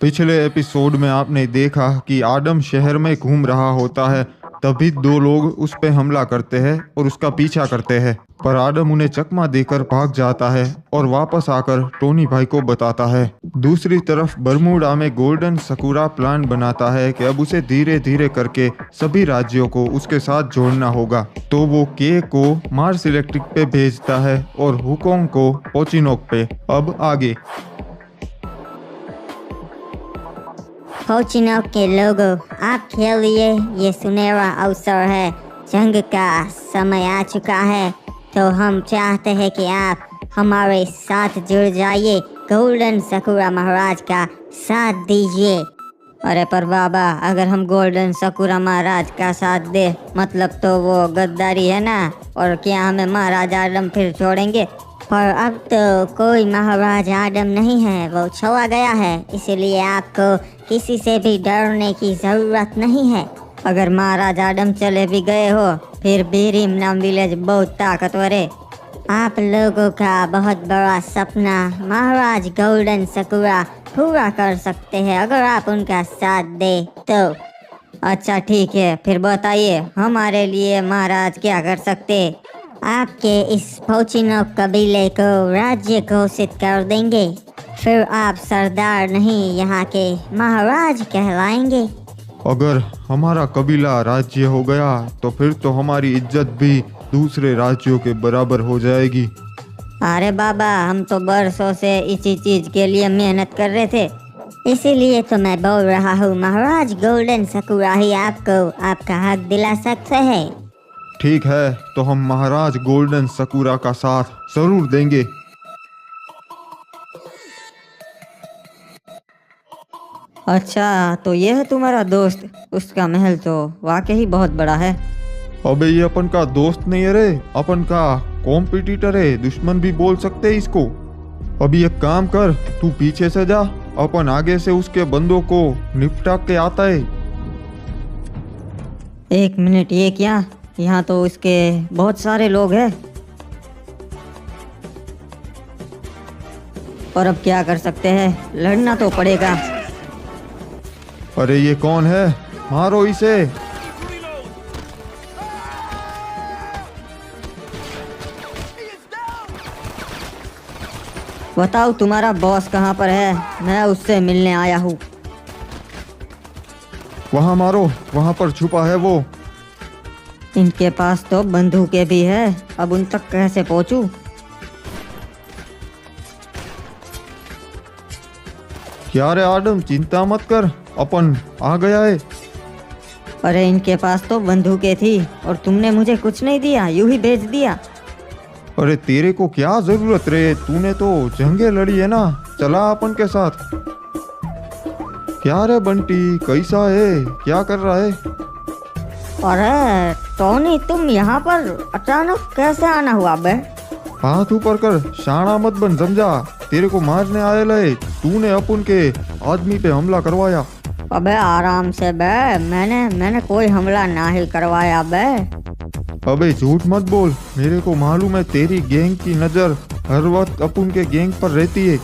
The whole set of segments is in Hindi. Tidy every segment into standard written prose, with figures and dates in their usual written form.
पिछले एपिसोड में आपने देखा कि आदम शहर में घूम रहा होता है, तभी दो लोग उस पे हमला करते हैं और उसका पीछा करते हैं। पर आदम उन्हें चकमा देकर भाग जाता है और वापस आकर टोनी भाई को बताता है। दूसरी तरफ बरमूडा में गोल्डन सकूरा प्लान बनाता है कि अब उसे धीरे धीरे करके सभी राज्यों को उसके साथ जोड़ना होगा। तो वो के को मार्स इलेक्ट्रिक पे भेजता है और हुकोंग को पोचिनोक पे। अब आगे। पोचिनोक के लोगों, आपके लिए ये सुनहरा अवसर है। जंग का समय आ चुका है, तो हम चाहते हैं कि आप हमारे साथ जुड़ जाइए, गोल्डन सकूरा महाराज का साथ दीजिए। अरे पर बाबा, अगर हम गोल्डन सकूरा महाराज का साथ दे मतलब तो वो गद्दारी है ना, और क्या हमें महाराज आदम फिर छोड़ेंगे? पर अब तो कोई महाराज आदम नहीं है, वो चला गया है, इसीलिए आपको किसी से भी डरने की ज़रूरत नहीं है। अगर महाराज आदम चले भी गए हो, फिर भी रिमनाम विलेज बहुत ताकतवर है। आप लोगों का बहुत बड़ा सपना महाराज गोल्डन सकूरा पूरा कर सकते हैं अगर आप उनका साथ दे तो। अच्छा ठीक है, फिर बताइए हमारे लिए महाराज क्या कर सकते? आपके इस पोचिनोक कबीले को राज्य घोषित कर देंगे, फिर आप सरदार नहीं यहाँ के महाराज कहलाएंगे। अगर हमारा कबीला राज्य हो गया तो फिर तो हमारी इज्जत भी दूसरे राज्यों के बराबर हो जाएगी। अरे बाबा, हम तो बरसों से इसी चीज के लिए मेहनत कर रहे थे, इसीलिए तो मैं बोल रहा हूँ महाराज गोल्डन सकूरा ही आपको आपका हक दिला सकते हैं। ठीक है, तो हम महाराज गोल्डन सकूरा का साथ जरूर देंगे। अच्छा, तो ये है तुम्हारा दोस्त? उसका महल तो वाकई बहुत बड़ा है। अबे ये अपन का दोस्त नहीं है रे, अपन का कॉम्पिटिटर है, दुश्मन भी बोल सकते हैं इसको। अभी एक काम कर, तू पीछे से जा, अपन आगे से उसके बंदों को निपटा के आता है। एक मिनट, ये क्या? यहाँ तो उसके बहुत सारे लोग हैं। और अब क्या कर सकते हैं, लड़ना तो पड़ेगा। अरे ये कौन है? मारो इसे। बताओ तुम्हारा बॉस कहाँ पर है, मैं उससे मिलने आया हूँ। वहाँ मारो, वहाँ पर छुपा है वो। इनके पास तो बंदूकें भी है, अब उन तक कैसे पहुँचूं? क्या रे आदम, चिंता मत कर, अपन आ गया है। अरे इनके पास तो बंदूकें थी और तुमने मुझे कुछ नहीं दिया, यूं ही भेज दिया। अरे तेरे को क्या जरूरत रे, तूने तो जंगे लड़ी है ना, चला अपन के साथ। क्या रे बंटी, कैसा है, क्या कर रहा है? अरे टोनी, तुम यहाँ पर अचानक कैसे आना हुआ बे? हाथ ऊपर कर, शाना मत बन, समझा? तेरे को मारने आए लए, तूने अपन के आदमी पे हमला करवाया। अबे आराम से बे, मैंने कोई हमला ना ही करवाया बे। अबे झूठ मत बोल, मेरे को मालूम है तेरी गैंग की नजर हर वक्त अपन के गैंग पर रहती है।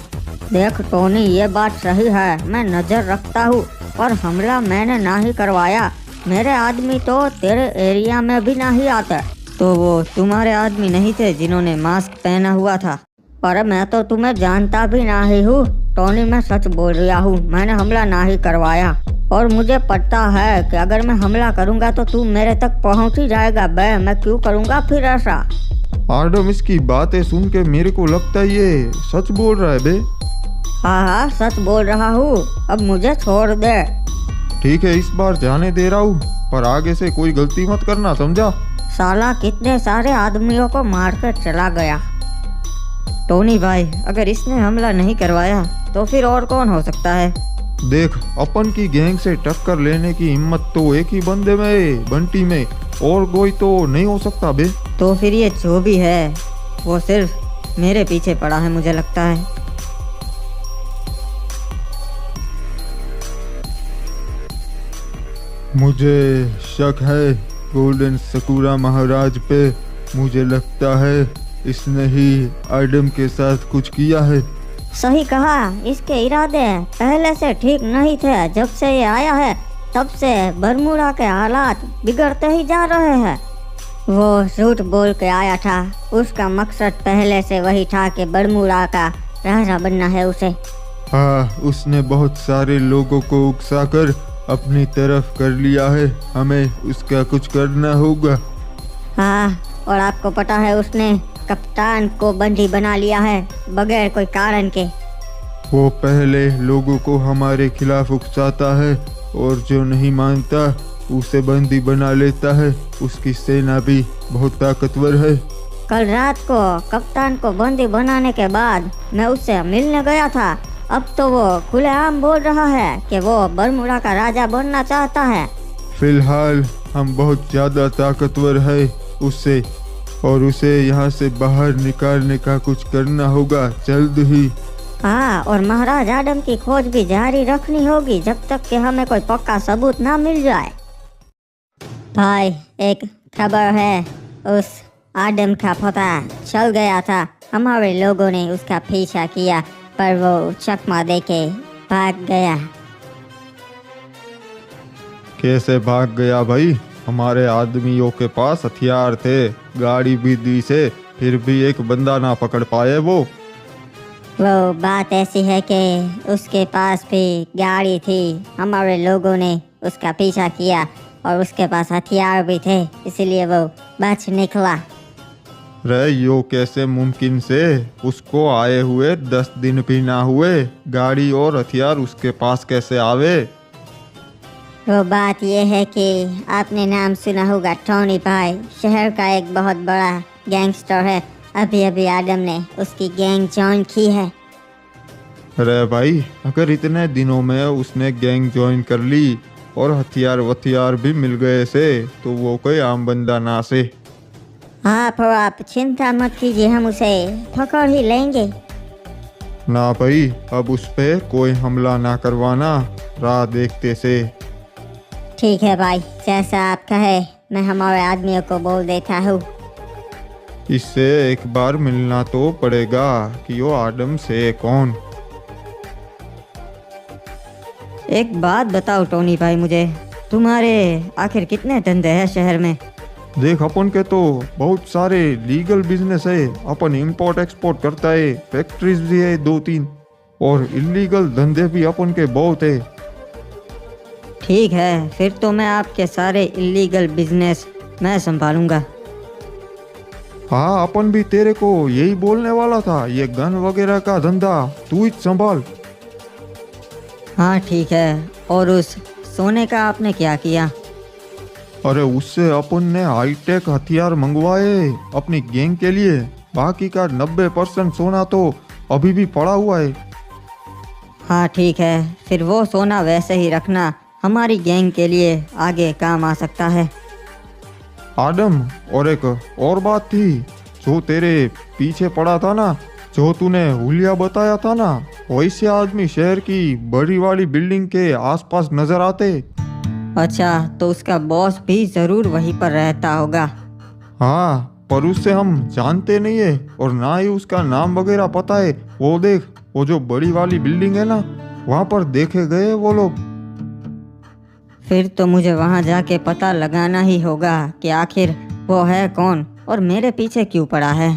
देख टोनी, ये बात सही है, मैं नजर रखता हूँ, पर हमला मैंने ना ही करवाया। मेरे आदमी तो तेरे एरिया में भी नहीं आते। तो वो तुम्हारे आदमी नहीं थे जिन्होंने मास्क पहना हुआ था? पर मैं तो तुम्हें जानता भी नहीं हूँ टोनी, मैं सच बोल रहा हूँ, मैंने हमला ना ही करवाया। और मुझे पता है कि अगर मैं हमला करूँगा तो तू मेरे तक पहुँच ही जाएगा बे, मैं क्यों करूँगा फिर ऐसा? आदम, इसकी बातें सुन के मेरे को लगता है ये सच बोल रहा है बे। हाँ, सच बोल रहा हूँ, अब मुझे छोड़ दे। ठीक है, इस बार जाने दे रहा हूँ, पर आगे से कोई गलती मत करना, समझा? साला कितने सारे आदमियों को मार कर चला गया। टोनी भाई, अगर इसने हमला नहीं करवाया तो फिर और कौन हो सकता है? देख, अपन की गैंग से टक्कर लेने की हिम्मत तो एक ही बंदे में है, बंटी में, और कोई तो नहीं हो सकता बे। तो फिर ये जो भी है वो सिर्फ मेरे पीछे पड़ा है, मुझे लगता है। मुझे शक है गोल्डन सकूरा महाराज पे, मुझे लगता है इसने ही आदम के साथ कुछ किया है। सही कहा, इसके इरादे पहले से ठीक नहीं थे। जब से ये आया है तब से बरमूडा के हालात बिगड़ते ही जा रहे हैं। वो झूठ बोल के आया था, उसका मकसद पहले से वही था कि बरमूडा का राजा बनना है उसे। हाँ, उसने बहुत सारे लोगों को उकसाकर अपनी तरफ कर लिया है। हमें उसका कुछ करना होगा। हाँ, और आपको पता है उसने कप्तान को बंदी बना लिया है बगैर कोई कारण के। वो पहले लोगों को हमारे खिलाफ उकसाता है और जो नहीं मानता उसे बंदी बना लेता है। उसकी सेना भी बहुत ताकतवर है। कल रात को कप्तान को बंदी बनाने के बाद मैं उससे मिलने गया था। अब तो वो खुलेआम बोल रहा है कि वो बरमूडा का राजा बनना चाहता है। फिलहाल हम बहुत ज़्यादा ताकतवर है उससे, और उसे यहाँ से बाहर निकालने का कुछ करना होगा जल्द ही। हाँ, और महाराज आदम की खोज भी जारी रखनी होगी जब तक कि हमें कोई पक्का सबूत ना मिल जाए। भाई, एक खबर है, उस आदम का पता चल गया था। हमारे लोगों ने उसका पीछा किया पर वो चकमा देके भाग गया। कैसे भाग गया भाई? हमारे आदमियों के पास हथियार थे, गाड़ी भी दी से, फिर भी एक बंदा ना पकड़ पाए वो। बात ऐसी है कि उसके पास भी गाड़ी थी। हमारे लोगों ने उसका पीछा किया और उसके पास हथियार भी थे, इसलिए वो बच निकला। रे, यो कैसे मुमकिन से? उसको आए हुए 10 दिन भी ना हुए, गाड़ी और हथियार उसके पास कैसे आवे? वो बात ये है कि आपने नाम सुना होगा टोनी भाई, शहर का एक बहुत बड़ा गैंगस्टर है। अभी अभी आदम ने उसकी गैंग ज्वाइन की है। अरे भाई, अगर इतने दिनों में उसने गैंग ज्वाइन कर ली और हथियार भी मिल गए से, तो वो कोई आम बंदा ना से। हाँ, पर आप चिंता मत कीजिए, हम उसे पकड़ ही लेंगे। ना भाई, अब उस पे कोई हमला ना करवाना, राह देखते से। ठीक है भाई, जैसा आप कहे, मैं हमारे आदमियों को बोल देता हूँ। इससे एक बार मिलना तो पड़ेगा कि वो आदम से कौन। एक बात बताओ टोनी भाई मुझे, तुम्हारे आखिर कितने धंधे हैं शहर में? देख, अपन के तो बहुत सारे लीगल बिजनेस है। अपन इंपोर्ट एक्सपोर्ट करता है, फैक्ट्रीज भी है 2-3, और इलीगल धंधे भी अपन के बहुत है। ठीक है, फिर तो मैं आपके सारे इलीगल बिजनेस मैं संभालूंगा। हाँ, अपन भी तेरे को यही बोलने वाला था, ये गन वगैरह का धंधा तू ही संभाल। हाँ ठीक है, और उस सोने का आपने क्या किया? अरे, उससे अपन ने हाईटेक हथियार मंगवाए अपनी गैंग के लिए। बाकी का 90% सोना तो अभी भी पड़ा हुआ है। हाँ ठीक है, फिर वो सोना वैसे ही रखना, हमारी गैंग के लिए आगे काम आ सकता है। आदम, और एक और बात थी, जो तेरे पीछे पड़ा था ना, जो तूने हुलिया बताया था ना, वैसे आदमी शहर की बड़ी वाली बिल्डिंग के आसपास नजर आते। अच्छा, तो उसका बॉस भी जरूर वहीं पर रहता होगा। हाँ, पर उससे हम जानते नहीं है और ना ही उसका नाम वगैरह पता है। वो देख, वो जो बड़ी वाली बिल्डिंग है ना, वहाँ पर देखे गए वो लोग। फिर तो मुझे वहाँ जाके पता लगाना ही होगा कि आखिर वो है कौन और मेरे पीछे क्यों पड़ा है।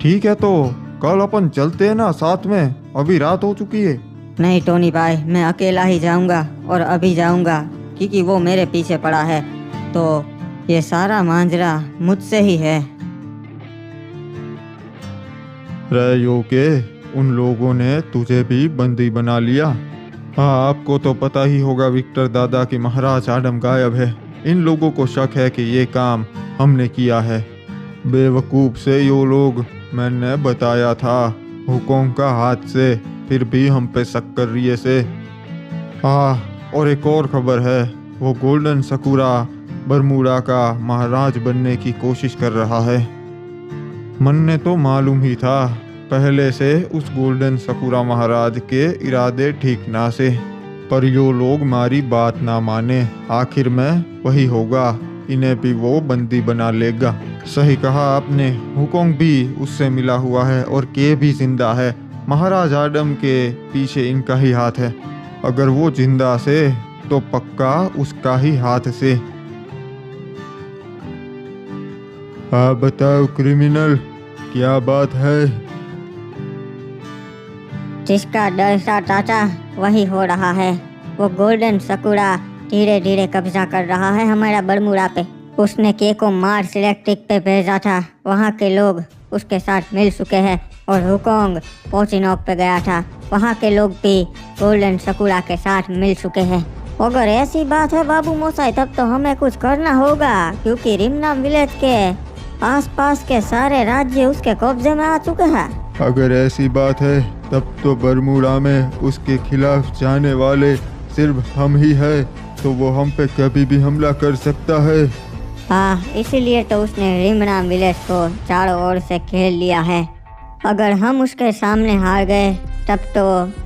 ठीक है, तो कल अपन चलते हैं ना साथ में, अभी रात हो चुकी है। नहीं टोनी भाई, मैं अकेला ही जाऊंगा और अभी जाऊंगा, क्योंकि वो मेरे पीछे पड़ा है, तो ये सारा मांजरा मुझसे ही है। रयो के उन लोगों ने तुझे भी बंदी बना लिया। हाँ, आपको तो पता ही होगा विक्टर दादा कि महाराज आदम गायब है। इन लोगों को शक है कि ये काम हमने किया है। बेवकूफ़ से यो लोग, मैंने बताया था हुकों का हाथ से, फिर भी हम पे शक कर रही है से। हाँ, और एक और खबर है, वो गोल्डन सकुरा बरमूडा का महाराज बनने की कोशिश कर रहा है। मन ने तो मालूम ही था पहले से उस गोल्डन सकुरा महाराज के इरादे ठीक ना से, पर यो लोग हमारी बात ना माने, आखिर में वही होगा, इन्हें भी वो बंदी बना लेगा। सही कहा आपने, हुकोंग भी उससे मिला हुआ है और के भी जिंदा है, महाराज आदम के पीछे इनका ही हाथ है। अगर वो जिंदा से तो पक्का उसका ही हाथ से। आप बताओ क्रिमिनल, क्या बात है? जिसका डर सा चाचा वही हो रहा है। वो गोल्डन सकुरा धीरे धीरे कब्जा कर रहा है हमारा बरमूडा पे। उसने के को मार्स इलेक्ट्रिक पे भेजा था, वहाँ के लोग उसके साथ मिल चुके हैं। और हुकोंग पोचिनोक पे गया था, वहाँ के लोग भी गोल्डन सकुरा के साथ मिल चुके हैं। अगर ऐसी बात है बाबू मोसाई, तब तो हमें कुछ करना होगा, क्योंकि रिमनाम विलेज के आसपास के सारे राज्य उसके कब्जे में आ चुके हैं। अगर ऐसी बात है तब तो बरमूडा में उसके खिलाफ जाने वाले सिर्फ हम ही है, तो वो हम पे कभी भी हमला कर सकता है। हाँ, इसीलिए तो उसने रिमनाम विलेज को चारों ओर से घेर लिया है। अगर हम उसके सामने हार गए तब तो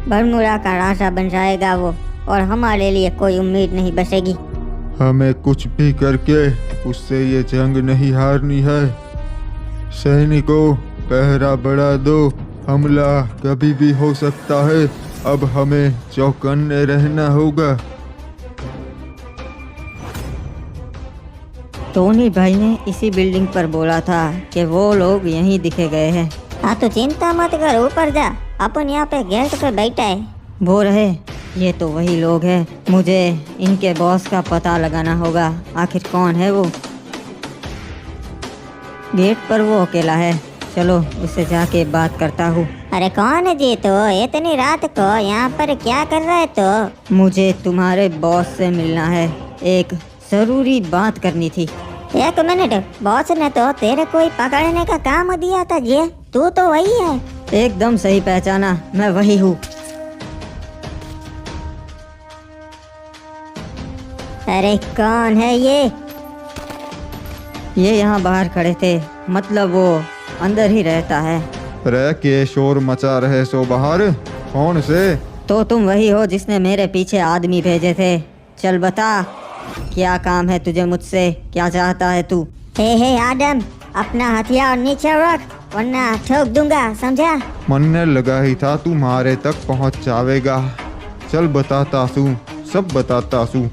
बरमूडा का राजा बन जाएगा वो, और हमारे लिए कोई उम्मीद नहीं बचेगी। हमें कुछ भी करके उससे ये जंग नहीं हारनी है। सैनिकों, पहरा बढ़ा दो, हमला कभी भी हो सकता है। अब हमें चौकन्ने रहना होगा। टोनी भाई ने इसी बिल्डिंग पर बोला था कि वो लोग यहीं दिखे गए हैं। हाँ तो चिंता मत कर, ऊपर जा, अपन यहाँ पे गेट पे बैठा है। वो रहे, ये तो वही लोग हैं। मुझे इनके बॉस का पता लगाना होगा, आखिर कौन है वो। गेट पर वो अकेला है, चलो उससे जाके बात करता हूँ। अरे कौन है जी? तो इतनी रात को यहाँ पर क्या कर रहा है? तो मुझे तुम्हारे बॉस से मिलना है, एक जरूरी बात करनी थी। 1 मिनट, बॉस ने तो तेरे कोई पकड़ने का काम दिया था जी, तू तो वही है। एकदम सही पहचाना, मैं वही हूँ। अरे कौन है ये? ये यहाँ बाहर खड़े थे, मतलब वो अंदर ही रहता है। रह के शोर मचा रहे सो बाहर, कौन से? तो तुम वही हो जिसने मेरे पीछे आदमी भेजे थे। चल बता, क्या काम है तुझे मुझसे, क्या चाहता है तू? हे आदम, अपना हथियार नीचे रख वरना ठोक दूंगा, समझा? मन ने लगा ही था तुम्हारे तक पहुंच जावेगा। चल बताता सू, सब बताता सू।